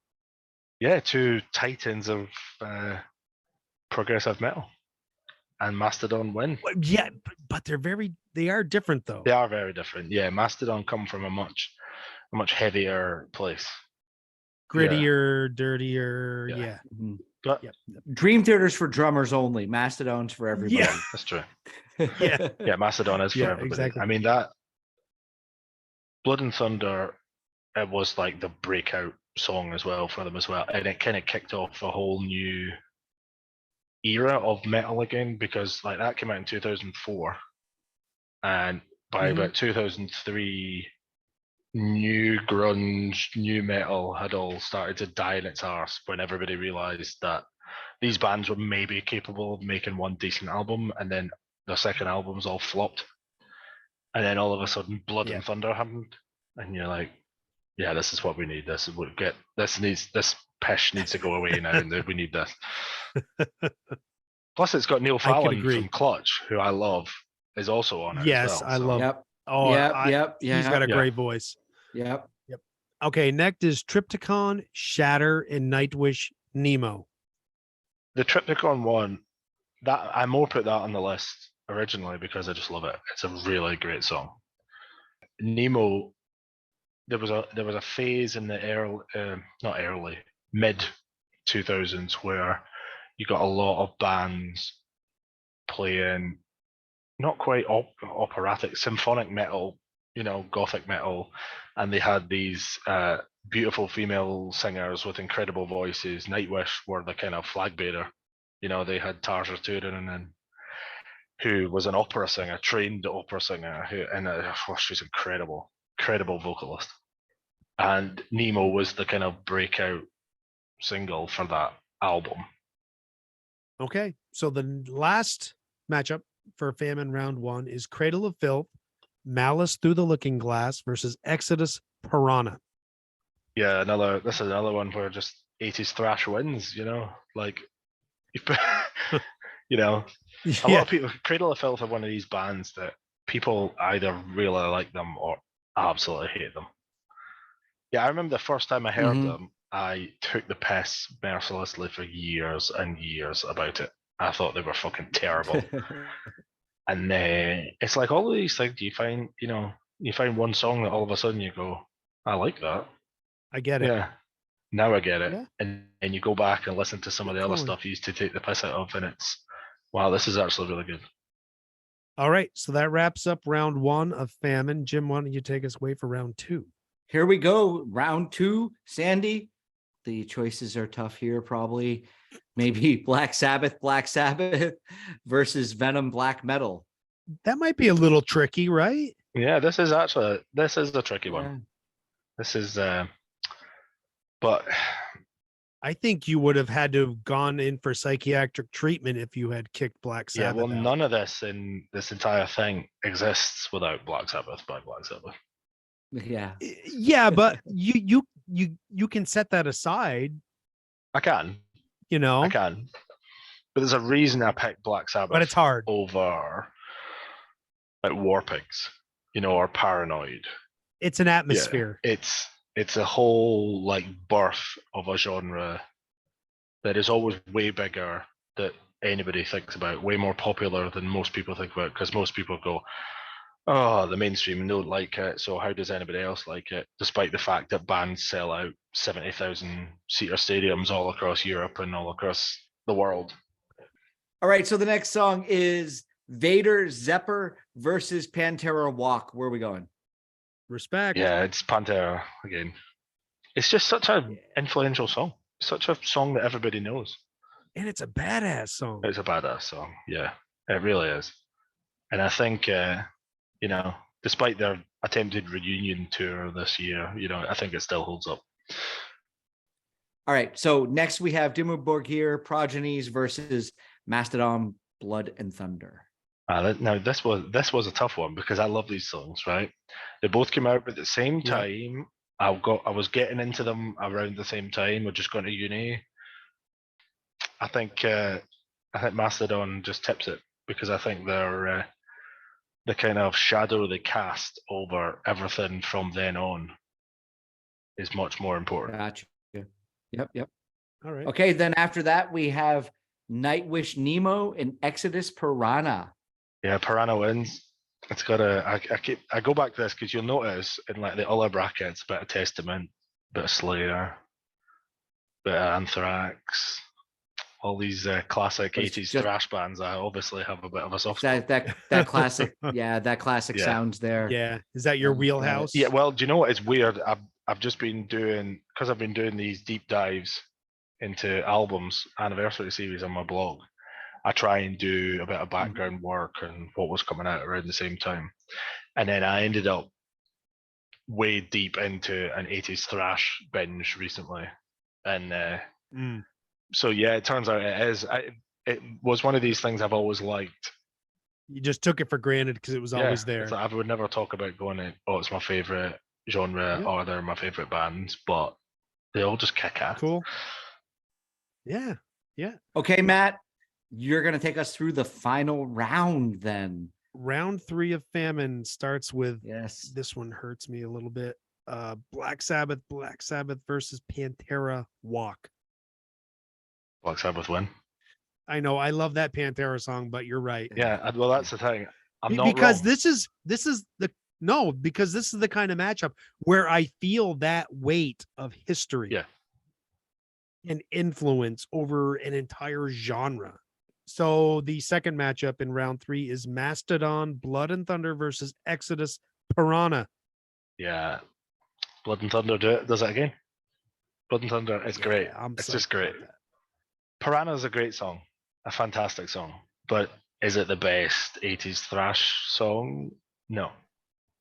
Yeah, two titans of progressive metal, and Mastodon win. Yeah, but they are different though. They are very different. Yeah, Mastodon come from a much heavier place. Grittier, dirtier. Yeah. Mm-hmm. But Dream Theater's for drummers only. Mastodon's for everybody. Yeah, that's true. Yeah, Mastodon is for everybody. Exactly. I mean, that Blood and Thunder, it was like the breakout song as well for them as well, and it kind of kicked off a whole new era of metal again, because like that came out in 2004, and by about 2003, new grunge, new metal had all started to die in its arse when everybody realized that these bands were maybe capable of making one decent album, and then the second albums all flopped. and then all of a sudden Blood Yeah. and Thunder happened, and you're like, yeah, this is what we need. This is what get. This pish needs to go away now, and we need this. Plus, it's got Neil I could Fallon agree. from Clutch, who I love, is also on it Yes, as well. I love. Yep. Oh, Yep. he's got a Yeah. great voice. Yep. Okay, next is Triptychon, Shatter, and Nightwish Nemo. The Triptychon one, that I more put that on the list originally because I just love it. It's a really great song. Nemo, there was a phase in the mid 2000s where you got a lot of bands playing not quite operatic, symphonic metal, gothic metal, and they had these beautiful female singers with incredible voices. Nightwish were the kind of flag bearer. They had Tarja Turunen, who was an opera singer, trained opera singer, she's incredible vocalist. And Nemo was the kind of breakout single for that album. Okay, so the last matchup for Famine round 1 is Cradle of Filth, Malice Through the Looking Glass versus Exodus Piranha. Yeah, this is another one where just 80s thrash wins, like a lot of people. Cradle of Filth are one of these bands that people either really like them or absolutely hate them. Yeah, I remember the first time I heard them, I took the piss mercilessly for years and years about it. I thought they were fucking terrible. And it's like all of these things you find one song that all of a sudden you go, I like that. I get it. Yeah. Now I get it. Yeah. And you go back and listen to some of the other stuff you used to take the piss out of, and it's, wow, this is actually really good. All right. So that wraps up round 1 of Famine. Jim, why don't you take us away for round 2? Here we go. Round 2. Sandy, the choices are tough here, probably. Maybe Black Sabbath versus Venom Black Metal. That might be a little tricky, right? Yeah, this is a tricky one. This is but I think you would have had to have gone in for psychiatric treatment if you had kicked Black Sabbath. Yeah, well, out. none of this in this entire thing exists without Black Sabbath by Black Sabbath. Yeah, but you can set that aside. I can. I can. But there's a reason I picked Black Sabbath. But it's hard over like War Pigs, or Paranoid. It's an atmosphere. Yeah, it's a whole like birth of a genre that is always way bigger that anybody thinks about, way more popular than most people think about, because most people go, oh, the mainstream don't like it, so how does anybody else like it? Despite the fact that bands sell out 70,000 seater stadiums all across Europe and all across the world. All right, so the next song is Vader Zephyr versus Pantera Walk. Where are we going? Respect. Yeah, it's Pantera again. It's just such an influential song. Such a song that everybody knows. And it's a badass song. It's a badass song. Yeah, it really is. And I think, despite their attempted reunion tour this year, I think it still holds up. All right, so next we have Dimmu Borgir, Progenies versus Mastodon, Blood and Thunder. Now this was a tough one because I love these songs, right? They both came out at the same time. I was getting into them around the same time. We're just going to uni. I think Mastodon just tips it because I think they're the kind of shadow they cast over everything from then on is much more important. Gotcha. Yep. All right. Okay, then after that we have Nightwish Nemo and Exodus Piranha. Yeah, Piranha wins. It's got I go back to this because you'll notice in like the other brackets, a bit of Testament, a bit of Slayer, bit of Anthrax, all these classic 80s thrash bands. I obviously have a bit of a soft spot. That classic, that classic sounds there. Yeah, is that your wheelhouse? Yeah, well, do you know what? It's weird. I've just been doing, because I've been doing these deep dives into albums, anniversary series on my blog. I try and do a bit of background work and what was coming out around the same time. And then I ended up way deep into an 80s thrash binge recently. And so, yeah, it turns out it was one of these things I've always liked. You just took it for granted because it was always there. It's like I would never talk about it's my favorite genre or they're my favorite bands, but they all just kick ass. Cool. Yeah. Okay, Matt, you're going to take us through the final round then. Round 3 of Famine starts with, Yes, this one hurts me a little bit. Black Sabbath versus Pantera, Walk. Black Sabbath win. I know I love that Pantera song, but you're right. Yeah, well, that's the thing. I'm not because wrong. this is because this is the kind of matchup where I feel that weight of history and influence over an entire genre. So the second matchup in round 3 is Mastodon, Blood and Thunder versus Exodus, Piranha. Yeah, Blood and Thunder does it again. Blood and Thunder, it's great. It's just great. Piranha is a great song, a fantastic song, but is it the best 80s thrash song? No.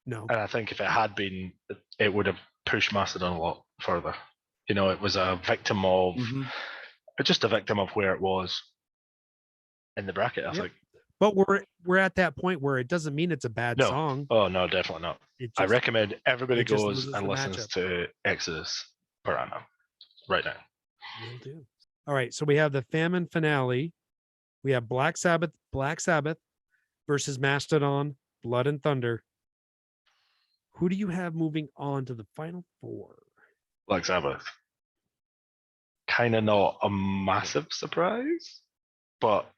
And I think if it had been, it would have pushed Mastodon a lot further. You know, it was a victim of, just a victim of where it was in the bracket, I think. But we're at that point where it doesn't mean it's a bad song. Oh, no, definitely not. I recommend everybody goes and listens to Exodus Piranha right now. Will do. All right, so we have the Famine finale. We have Black Sabbath versus Mastodon, Blood and Thunder. Who do you have moving on to the final 4? Black Sabbath. Kind of not a massive surprise, but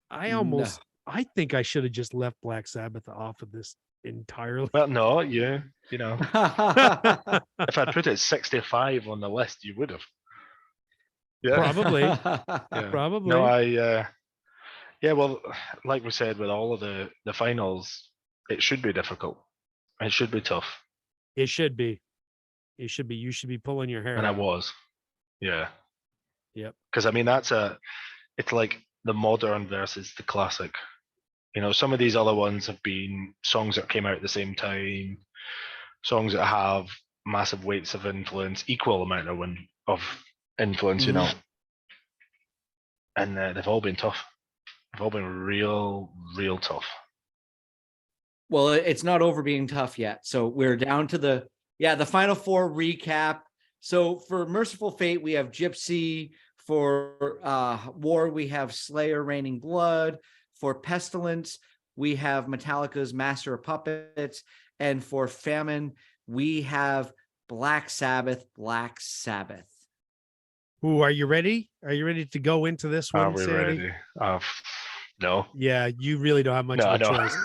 I think I should have just left Black Sabbath off of this entirely. Well, no, you know, if I'd put it 65 on the list, you would have. Yeah, probably. Probably. No, well, like we said, with all of the finals, it should be difficult. It should be tough. It should be. You should be pulling your hair. And I was. Yeah. Yep. Because I mean, it's like the modern versus the classic. You know, some of these other ones have been songs that came out at the same time, songs that have massive weights of influence, equal amount of influence, you know. And they've all been tough. They've all been real, real tough. Well, it's not over being tough yet. So we're down to the final 4 recap. So for Merciful Fate, we have Gypsy. For War, we have Slayer, Raining Blood. For Pestilence, we have Metallica's Master of Puppets. And for Famine, we have Black Sabbath. Ooh, are you ready? Are you ready to go into this one, Are we Sandy? ready? No. Yeah, you really don't have much of a choice.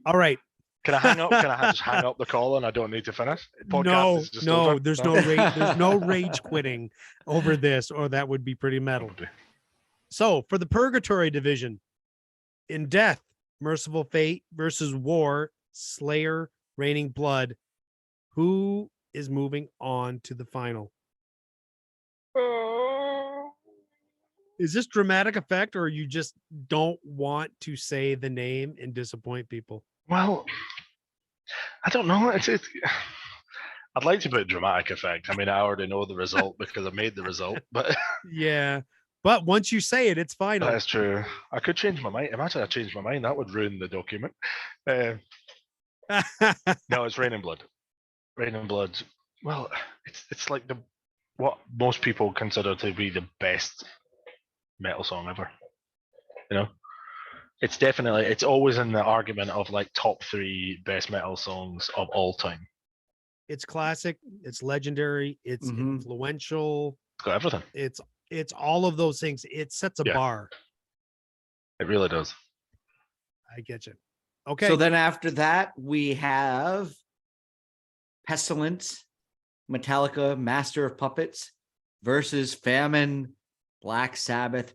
All right. Can I hang up? Can I just hang up the call and I don't need to finish? No, there's no rage quitting over this, or that would be pretty metal. So for the Purgatory division, in Death, Merciful Fate versus War, Slayer, Raining Blood. Who is moving on to the final? Is this dramatic effect, or you just don't want to say the name and disappoint people? Well, I don't know. I'd like to put dramatic effect. I mean, I already know the result because I made the result, but yeah. But once you say it, it's final. That's true. I could change my mind. Imagine I changed my mind. That would ruin the document. No, it's Raining Blood. Raining Blood. Well, it's like what most people consider to be the best metal song ever. You know, it's always in the argument of like top 3 best metal songs of all time. It's classic. It's legendary. It's influential. It's got everything. It's all of those things. It sets a bar. It really does. I get you. Okay. So then after that, we have Pestilence, Metallica, Master of Puppets versus Famine, Black Sabbath.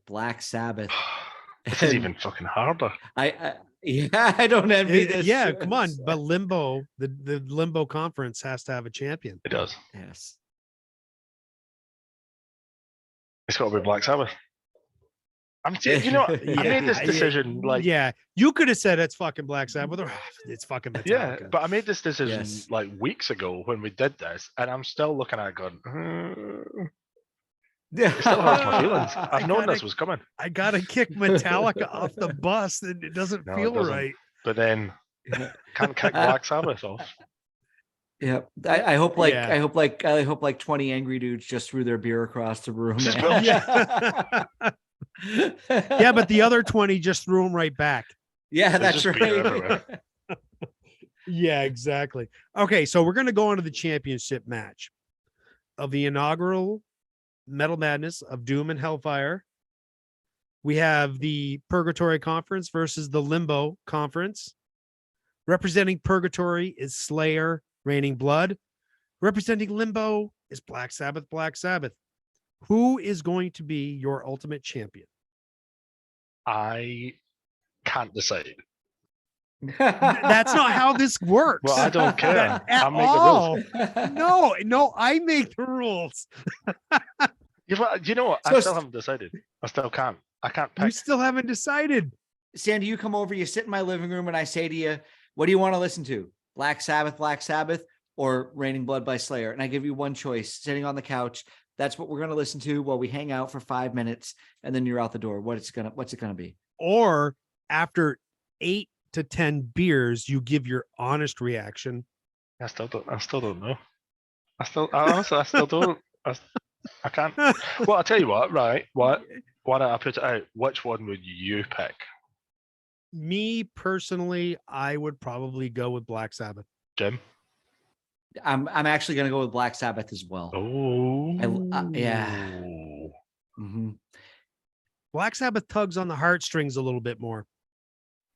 This is even fucking harder. I don't envy this. Yeah, come on. But Limbo, the Limbo conference has to have a champion. It does. Yes. It's got to be Black Sabbath. I made this decision you could have said it's fucking Black Sabbath or it's fucking Metallica. Yeah, but I made this decision like weeks ago when we did this, and I'm still looking at it going, It still hurts my feelings. I I've known gotta- this was coming. I gotta kick Metallica off the bus, and it doesn't No, it feel doesn't. right. But then can't kick Black Sabbath off. Yeah, I hope Yeah. I hope like 20 angry dudes just threw their beer across the room. Just man. Yeah, but the other 20 just threw them right back. yeah, There's that's just beer right. everywhere. Yeah, exactly. Okay, so we're going to go on to the championship match of the inaugural Metal Madness of Doom and Hellfire. We have the Purgatory Conference versus the Limbo Conference. Representing Purgatory is Slayer, Raining Blood. Representing Limbo is Black Sabbath, Black Sabbath. Who is going to be your ultimate champion? I can't decide. That's not how this works. Well, I don't care. At I'll make all. the No, rules. I make the rules. You know what? So I still haven't decided. I still can't. I can't You pick. still haven't decided. Sandy, you come over, you sit in my living room, and I say to you, what do you want to listen to? Black Sabbath, or Raining Blood by Slayer? And I give you one choice, sitting on the couch. That's what we're going to listen to while we hang out for 5 minutes, and then you're out the door. What's it gonna be? Or after 8 to 10 beers, you give your honest reaction. I still don't know. I still don't. I can't. Well, I'll tell you what. Right? What? Why don't I put it out? Which one would you pick? Me personally, I would probably go with Black Sabbath. Jim? I'm actually going to go with Black Sabbath as well. Oh, yeah. Mhm. Black Sabbath tugs on the heartstrings a little bit more.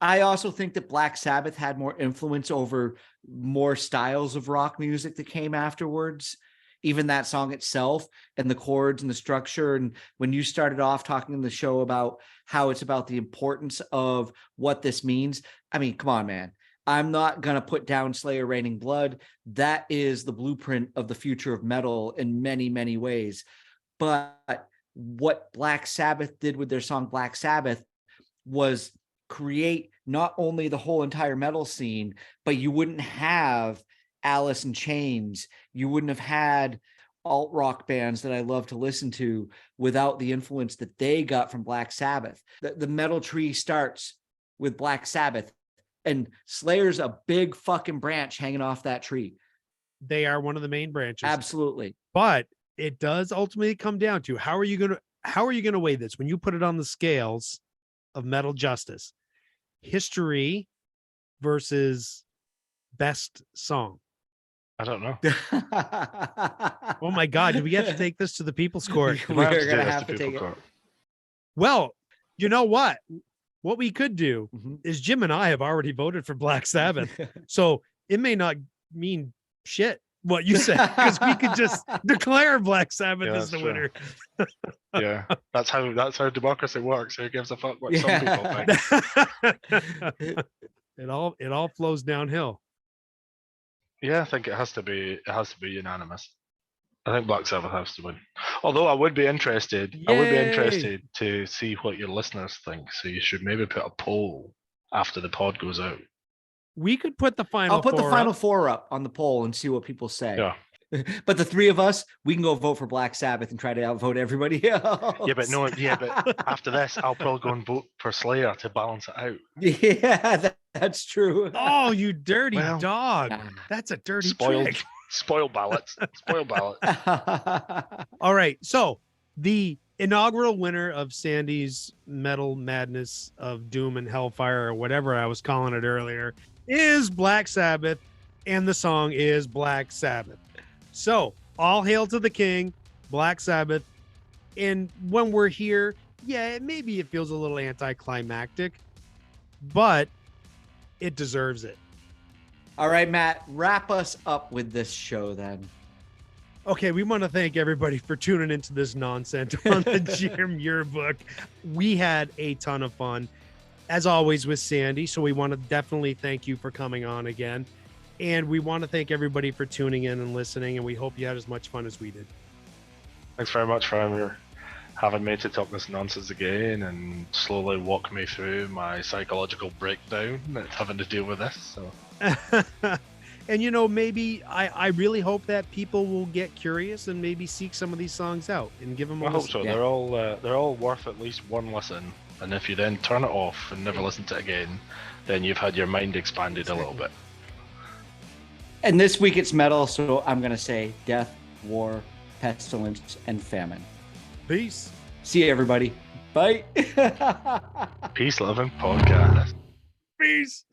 I also think that Black Sabbath had more influence over more styles of rock music that came afterwards. Even that song itself and the chords and the structure. And when you started off talking in the show about how it's about the importance of what this means, I mean, come on, man. I'm not going to put down Slayer Raining Blood. That is the blueprint of the future of metal in many, many ways. But what Black Sabbath did with their song Black Sabbath was create not only the whole entire metal scene, but you wouldn't have Alice in Chains. You wouldn't have had alt rock bands that I love to listen to without the influence that they got from Black Sabbath. The metal tree starts with Black Sabbath, and Slayer's a big fucking branch hanging off that tree. They are one of the main branches. Absolutely. But it does ultimately come down to how are you going to weigh this when you put it on the scales of metal justice? History versus best song. I don't know. Oh my God, do we have to take this to the People's Court? We Might are do going to this have to people take it. court. Well, you know what? What we could do Mhm. is Jim and I have already voted for Black Sabbath. So it may not mean shit what you said, because we could just declare Black Sabbath Yeah, as the that's true. winner. Yeah, that's how democracy works. Who gives a fuck what some people think? It all flows downhill. Yeah, I think it has to be unanimous. I think Black Sabbath has to win. Although I would be interested Yay! to see what your listeners think. So you should maybe put a poll after the pod goes out. We could put the final. I'll put the four final up. four up on the poll and see what people say. Yeah. But the three of us, we can go vote for Black Sabbath and try to outvote everybody else. Yeah, but after this, I'll probably go and vote for Slayer to balance it out. Yeah, that's true. Oh, you dirty Well, dog! That's a dirty Spoiled, trick. spoiled ballots. Spoiled ballot. All right, so the inaugural winner of Sandy's Metal Madness of Doom and Hellfire, or whatever I was calling it earlier, is Black Sabbath, and the song is Black Sabbath. So all hail to the king, Black Sabbath. And when we're here, yeah, maybe it feels a little anticlimactic, but it deserves it. All right, Matt, wrap us up with this show then. Okay, we want to thank everybody for tuning into this nonsense on the Jim Yearbook. We had a ton of fun, as always, with Sandy. So we want to definitely thank you for coming on again. And we want to thank everybody for tuning in and listening. And we hope you had as much fun as we did. Thanks very much for having me to talk this nonsense again and slowly walk me through my psychological breakdown that's having to deal with this. So And maybe I really hope that people will get curious and maybe seek some of these songs out and give them a I hope listen. so. Yeah. They're all worth at least one listen. And if you then turn it off and never listen to it again, then you've had your mind expanded a little bit. And this week it's metal, so I'm going to say death, war, pestilence, and famine. Peace. See you, everybody. Bye. Peace, Living Podcast. Peace.